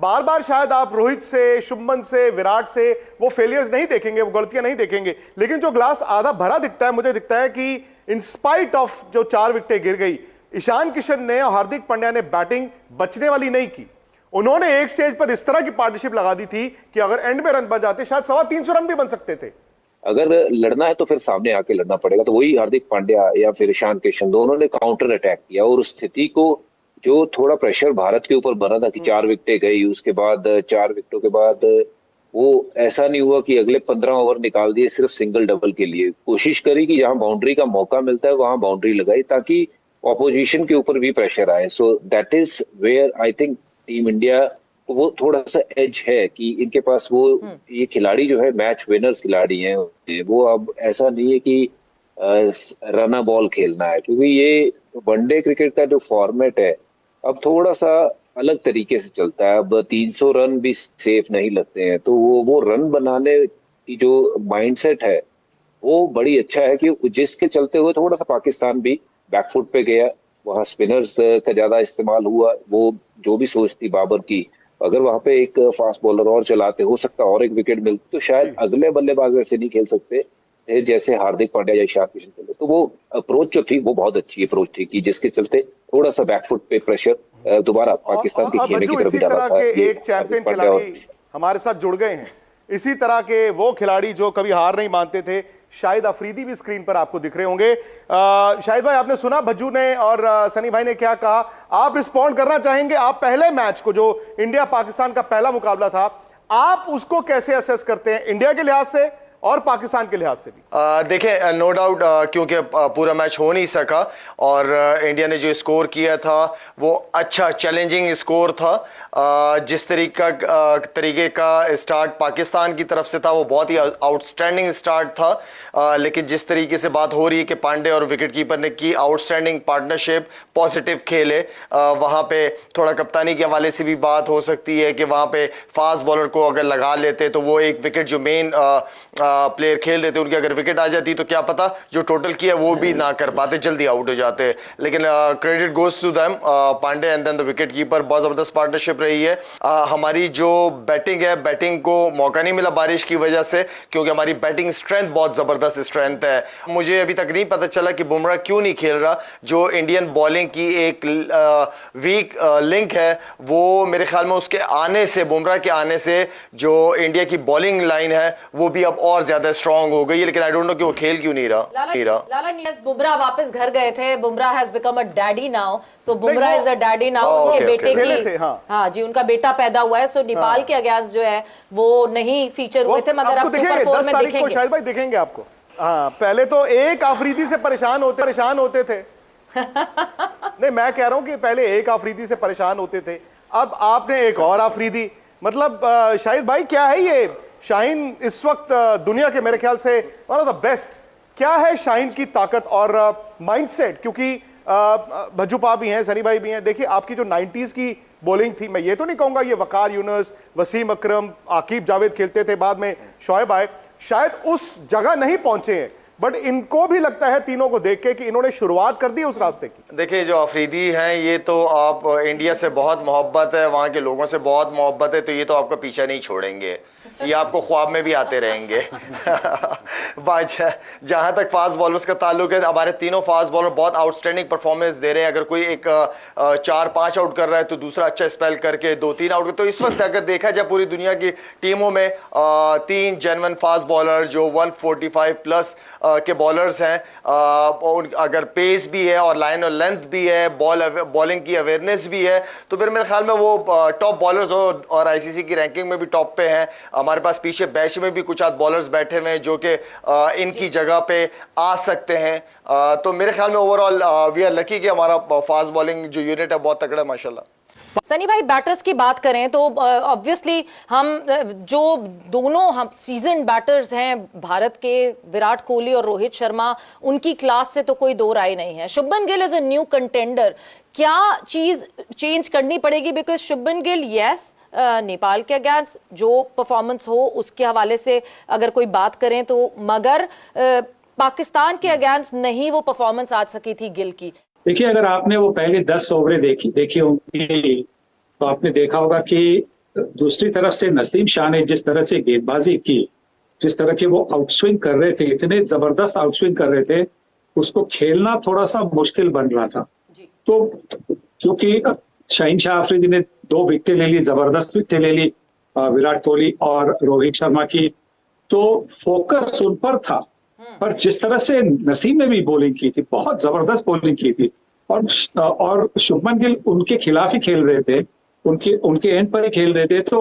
बार बार शायद आप रोहित से, शुभमन से, विराट से वो फेलियर्स नहीं देखेंगे, वो गलतियां नहीं देखेंगे, लेकिन जो ग्लास आधा भरा दिखता है, मुझे दिखता है कि इन स्पाइट ऑफ जो 4 विकेटें गिर गई, ईशान किशन ने और हार्दिक पांड्या ने बैटिंग बचने वाली नहीं की। उन्होंने एक स्टेज पर इस तरह की पार्टनरशिप लगा दी थी कि अगर एंड में रन बन जाते शायद 350 रन भी बन सकते थे। अगर लड़ना है तो फिर सामने आके लड़ना पड़ेगा। तो वही हार्दिक पांड्या या फिर ईशान किशन दोनों ने काउंटर अटैक किया और उस स्थिति को, जो थोड़ा प्रेशर भारत के ऊपर बना था कि 4 विकेटें गई, उसके बाद 4 विकेटों के बाद वो ऐसा नहीं हुआ कि अगले 15 ओवर निकाल दिए सिर्फ सिंगल डबल के लिए। कोशिश करी कि जहां बाउंड्री का मौका मिलता है वहां बाउंड्री लगाई ताकि ऑपोजिशन के ऊपर भी प्रेशर आए। So that is where I think team India को वो थोड़ा सा एज है कि इनके पास वो ये खिलाड़ी जो है मैच विनर्स खिलाड़ी हैं। वो अब ऐसा नहीं है कि रना बॉल खेलना है, क्योंकि ये वनडे क्रिकेट का जो फॉर्मेट है अब थोड़ा सा अलग तरीके से चलता है। अब 300 रन भी सेफ नहीं लगते हैं, तो वो रन बनाने की जो माइंडसेट है वो बड़ी अच्छा है कि जिसके चलते हुए थोड़ा सा पाकिस्तान भी बैकफुट पे गया। वहां स्पिनर्स का ज्यादा इस्तेमाल हुआ। वो जो भी सोच थी बाबर की, अगर वहां पे एक फास्ट बॉलर और चलाते, हो सकता और एक विकेट मिलती, तो शायद अगले बल्लेबाज ऐसे नहीं खेल सकते जैसे हार्दिक पांड्या या ईशान किशन खेले। तो वो अप्रोच जो थी वो बहुत अच्छी अप्रोच थी कि जिसके चलते थोड़ा सा बैकफुट पे प्रेशर दोबारा पाकिस्तान के खेलने की तरफ डाला था। एक चैंपियन खिलाड़ी हमारे साथ जुड़ गए हैं, इसी तरह के वो खिलाड़ी जो कभी हार नहीं मानते थे। शाहिद अफरीदी भी स्क्रीन पर आपको दिख रहे होंगे। शाहिद भाई, आपने सुना भज्जू ने और सनी भाई ने क्या कहा, आप रिस्पॉन्ड करना चाहेंगे? आप पहले मैच को, जो इंडिया पाकिस्तान का पहला मुकाबला था, आप उसको कैसे असेस करते हैं इंडिया के लिहाज से और पाकिस्तान के लिहाज से भी? देखिए, नो डाउट, क्योंकि पूरा मैच हो नहीं सका और इंडिया ने जो स्कोर किया था वो अच्छा चैलेंजिंग स्कोर था। जिस तरीके का स्टार्ट पाकिस्तान की तरफ से था वो बहुत ही आउटस्टैंडिंग स्टार्ट था। लेकिन जिस तरीके से बात हो रही है कि पांडे और विकेटकीपर ने की आउटस्टैंडिंग पार्टनरशिप, पॉजिटिव खेले, वहां पे थोड़ा कप्तानी के हवाले से भी बात हो सकती है कि वहां पे फास्ट बॉलर को अगर लगा लेते तो वो एक विकेट जो मेन प्लेयर खेल रहे थे उनकी अगर विकेट आ जाती तो क्या पता जो टोटल किया वो भी ना कर पाते, जल्दी आउट हो जाते। लेकिन credit goes to them, Pandey and then the wicket keeper. बहुत जबरदस्त पार्टनरशिप रही है। हमारी जो बैटिंग है, बैटिंग को मौका नहीं मिला बारिश की वजह से, क्योंकि हमारी बैटिंग स्ट्रेंथ बहुत जबरदस्त स्ट्रेंथ है। मुझे अभी तक नहीं पता चला कि बुमराह क्यों नहीं खेल रहा। जो इंडियन बॉलिंग की एक वीक लिंक है वो मेरे ख्याल में उसके आने से, बुमराह के आने से जो इंडिया की बॉलिंग लाइन है वो भी अब और ज्यादा स्ट्रांग हो गई है। लेकिन आई डोंट नो कि वो खेल क्यों नहीं रहा। लाला, बुमराह वापस घर गए थे। Bumrah has become a daddy now, so Bumrah is a daddy now. उनके बेटे की, हाँ जी, उनका बेटा पैदा हुआ है। सो नेपाल के अगेंस्ट जो है वो नहीं फीचर हुए थे, मगर अब सुपर 4 में देखेंगे। शायद भाई देखेंगे आपको। हाँ, पहले तो एक आफरीदी से परेशान होते थे। नहीं, मैं कह रहा हूं कि पहले एक आफरीदी से परेशान होते थे, अब आपने एक और आफरीदी। मतलब शाहिद भाई, क्या है ये शाहीन इस वक्त दुनिया के मेरे ख्याल से वन ऑफ द बेस्ट? क्या है शाहीन की ताकत और माइंडसेट? क्योंकि भज्जूपा भी हैं, सनी भाई भी हैं। देखिए, आपकी जो 90s की बॉलिंग थी, मैं ये तो नहीं कहूंगा ये वकार यूनुस, वसीम अकरम, आकिब जावेद खेलते थे, बाद में शोएब आए, शायद उस जगह नहीं पहुंचे हैं, बट इनको भी लगता है तीनों को देख के कि इन्होंने शुरुआत कर दी उस रास्ते की। देखिए, जो अफरीदी हैं ये तो आप इंडिया से बहुत मोहब्बत है, वहाँ के लोगों से बहुत मोहब्बत है, तो ये तो आपका पीछा नहीं छोड़ेंगे, ये आपको ख्वाब में भी आते रहेंगे। जहां तक फास्ट बॉलर्स का ताल्लुक है, हमारे तीनों फास्ट बॉलर बहुत आउटस्टैंडिंग परफॉर्मेंस दे रहे हैं। अगर कोई एक 4-5 आउट कर रहा है तो दूसरा अच्छा स्पेल करके 2-3 आउट। तो इस वक्त अगर देखा जाए पूरी दुनिया की टीमों में 3 जेन्युइन फास्ट बॉलर जो 145 प्लस के बॉलर्स हैं, अगर पेस भी है और लाइन और लेंथ भी है, बॉलिंग की अवेयरनेस भी है, तो फिर मेरे ख्याल में वो टॉप बॉलर्स और आईसीसी की रैंकिंग में भी टॉप पे हैं। हमारे पास पीछे बैच में भी कुछ आध बॉलर्स बैठे हुए हैं जो कि इनकी जगह पे आ सकते हैं। तो मेरे ख्याल में ओवरऑल वी आर लकी कि हमारा फास्ट बॉलिंग जो यूनिट है बहुत तगड़ा है माशाल्लाह। सनी भाई, बैटर्स की बात करें तो ऑब्वियसली हम जो दोनों हम सीजन बैटर्स हैं भारत के, विराट कोहली और रोहित शर्मा, उनकी क्लास से तो कोई दो राय नहीं है। Shubman Gill is a new contender. क्या चीज चेंज करनी पड़ेगी? बिकॉज शुभमन गिल, यस, नेपाल के अगेंस्ट जो परफॉर्मेंस हो उसके हवाले से अगर कोई बात करें तो, मगर पाकिस्तान के अगेंस्ट नहीं वो परफॉर्मेंस आ सकी थी गिल की। देखिए, अगर आपने वो पहले 10 ओवरें देखी होंगी तो आपने देखा होगा कि दूसरी तरफ से नसीम शाह ने जिस तरह से गेंदबाजी की, जिस तरह के वो आउटस्विंग कर रहे थे, इतने जबरदस्त आउटस्विंग कर रहे थे, उसको खेलना थोड़ा सा मुश्किल बन रहा था। तो क्योंकि शाहीन शाह अफरीदी ने 2 विकेटें ले ली, जबरदस्त विकेटें ले ली विराट कोहली और रोहित शर्मा की, तो फोकस उन पर था। पर जिस तरह से नसीम ने भी बॉलिंग की थी, बहुत जबरदस्त बॉलिंग की थी, और शुभमन गिल उनके खिलाफ ही खेल रहे थे, उनके एंड पर ही खेल रहे थे, तो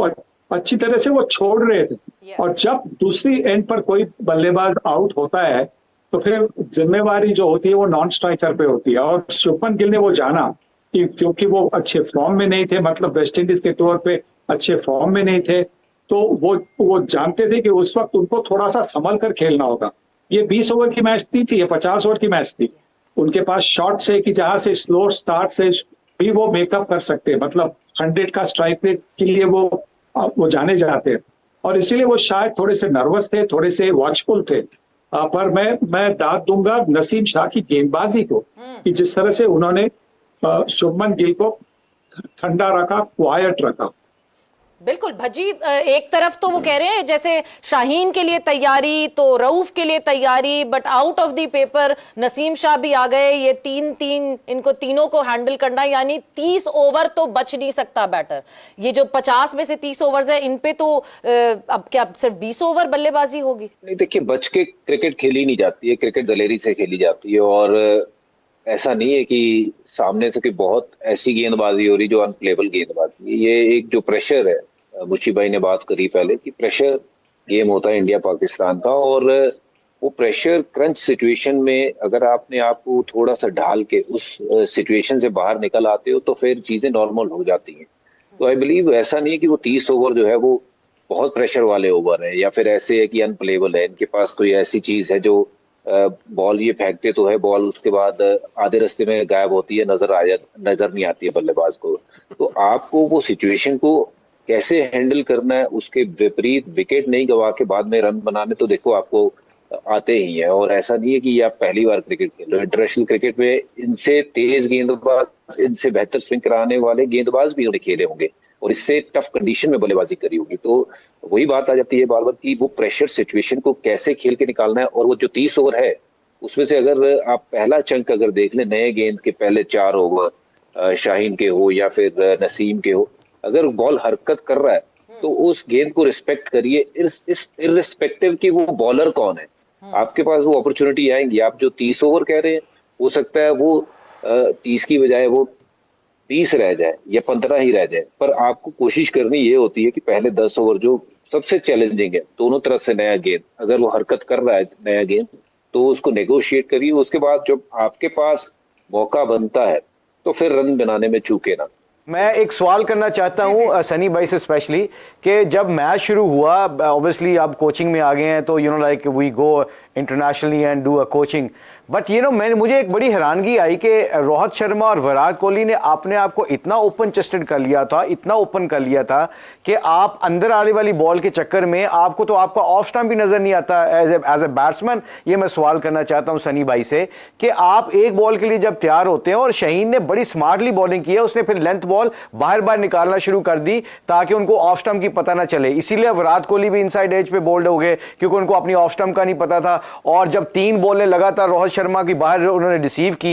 अच्छी तरह से वो छोड़ रहे थे। और जब दूसरी एंड पर कोई बल्लेबाज आउट होता है तो फिर जिम्मेवारी जो होती है वो नॉन स्ट्राइकर पे होती है। और शुभमन गिल ने वो जाना कि क्योंकि वो अच्छे फॉर्म में नहीं थे, मतलब वेस्ट इंडीज के तौर पे अच्छे फॉर्म में नहीं थे, तो वो जानते थे कि उस वक्त उनको थोड़ा सा संभल कर खेलना होगा। ये 20 ओवर की मैच नहीं थी, ये 50 ओवर की मैच थी। उनके पास शॉट से कि जहां से स्लो स्टार्ट से भी वो मेकअप कर सकते हैं, मतलब 100 का स्ट्राइक रेट के लिए वो जाने जाते हैं। और इसीलिए वो शायद थोड़े से नर्वस थे, थोड़े से वॉचफुल थे। पर मैं दाद दूंगा नसीम शाह की गेंदबाजी को कि जिस तरह से उन्होंने शुभमन गिल को ठंडा रखा, क्वाइट रखा। बिल्कुल भज्जी, एक तरफ तो वो कह रहे हैं जैसे शाहीन के लिए तैयारी तो रऊफ के लिए तैयारी, but out of the paper Naseem Shah भी आ गए। ये 3-3 इनको तीनों को हैंडल करना, यानी 30 ओवर तो बच नहीं सकता बैटर। ये जो 50 में से 30 ओवर्स है, इन पे तो अब क्या सिर्फ 20 ओवर बल्लेबाजी होगी? नहीं, देखिए, बच के क्रिकेट खेली नहीं जाती है, क्रिकेट दलेरी से खेली जाती है। और ऐसा नहीं है कि सामने से कोई बहुत ऐसी गेंदबाजी हो रही जो अनप्लेबल गेंदबाजी है। ये एक जो प्रेशर है, मुशी भाई ने बात करी पहले कि प्रेशर गेम होता है इंडिया पाकिस्तान का, और वो प्रेशर क्रंच सिचुएशन में अगर आपने आपको थोड़ा सा ढाल के उस सिचुएशन से बाहर निकल आते हो तो फिर चीजें नॉर्मल हो जाती हैं। तो आई बिलीव ऐसा नहीं है कि वो 30 ओवर जो है वो बहुत प्रेशर वाले ओवर है, या फिर ऐसे है कि अनप्लेबल है, इनके पास कोई ऐसी चीज है जो बॉल ये फेंकते तो है, बॉल उसके बाद आधे रास्ते में गायब होती है, नजर नहीं आती है बल्लेबाज को। तो आपको वो सिचुएशन को कैसे हैंडल करना है, उसके विपरीत विकेट नहीं गवा के बाद में रन बनाने तो देखो आपको आते ही है। और ऐसा नहीं है कि आप पहली बार क्रिकेट खेल रहे हो। इंटरनेशनल क्रिकेट में इनसे तेज गेंदबाज, इनसे बेहतर स्विंग कराने वाले गेंदबाज भी उन्हें खेले होंगे और इससे टफ कंडीशन में बल्लेबाजी करी होगी। तो वही बात आ जाती है बार बार कि वो प्रेशर सिचुएशन को कैसे खेल के निकालना है। और वो जो 30 ओवर है उसमें से अगर आप पहला चंक अगर देख लें, नए गेंद के पहले 4 ओवर शाहीन के हो या फिर नसीम के हो, अगर बॉल हरकत कर रहा है तो उस गेंद को रिस्पेक्ट करिए, इररिस्पेक्टिव कि वो बॉलर कौन है। आपके पास वो अपॉर्चुनिटी आएंगी। आप जो 30 ओवर कह रहे हैं, हो सकता है वो 30 की बजाय वो 20 रह जाए या 15 ही रह जाए, पर आपको कोशिश करनी ये होती है कि पहले 10 ओवर जो सबसे चैलेंजिंग है, दोनों तरफ से नया गेंद, अगर वो हरकत कर रहा है नया गेंद तो उसको नेगोशिएट करिए। उसके बाद जब आपके पास मौका बनता है तो फिर रन बनाने में चूके ना। मैं एक सवाल करना चाहता हूं सनी भाई से स्पेशली, कि जब मैच शुरू हुआ, ऑब्वियसली आप कोचिंग में आ गए हैं, तो like we go internationally and do a coaching, but मुझे एक बड़ी हैरानगी आई कि रोहित शर्मा और विराट कोहली ने अपने आप को इतना ओपन चेस्टेड कर लिया था, इतना ओपन कर लिया था कि आप अंदर आने वाली बॉल के चक्कर में आपका ऑफ स्टंप भी नजर नहीं आता एज ए बैट्समैन। ये मैं सवाल करना चाहता हूं सनी भाई से कि आप एक बॉल के लिए जब तैयार होते हैं, और शाहीन ने बड़ी स्मार्टली बॉलिंग की है, उसने फिर लेंथ बॉल बाहर निकालना शुरू कर दी ताकि उनको ऑफ स्टंप की पता ना चले। इसीलिए विराट कोहली भी इनसाइड एज पे बोल्ड हो गए क्योंकि उनको अपनी ऑफ स्टंप का नहीं पता था। और जब 3 बॉलें लगातार रोहित शर्मा की बाहर उन्होंने रिसीव की,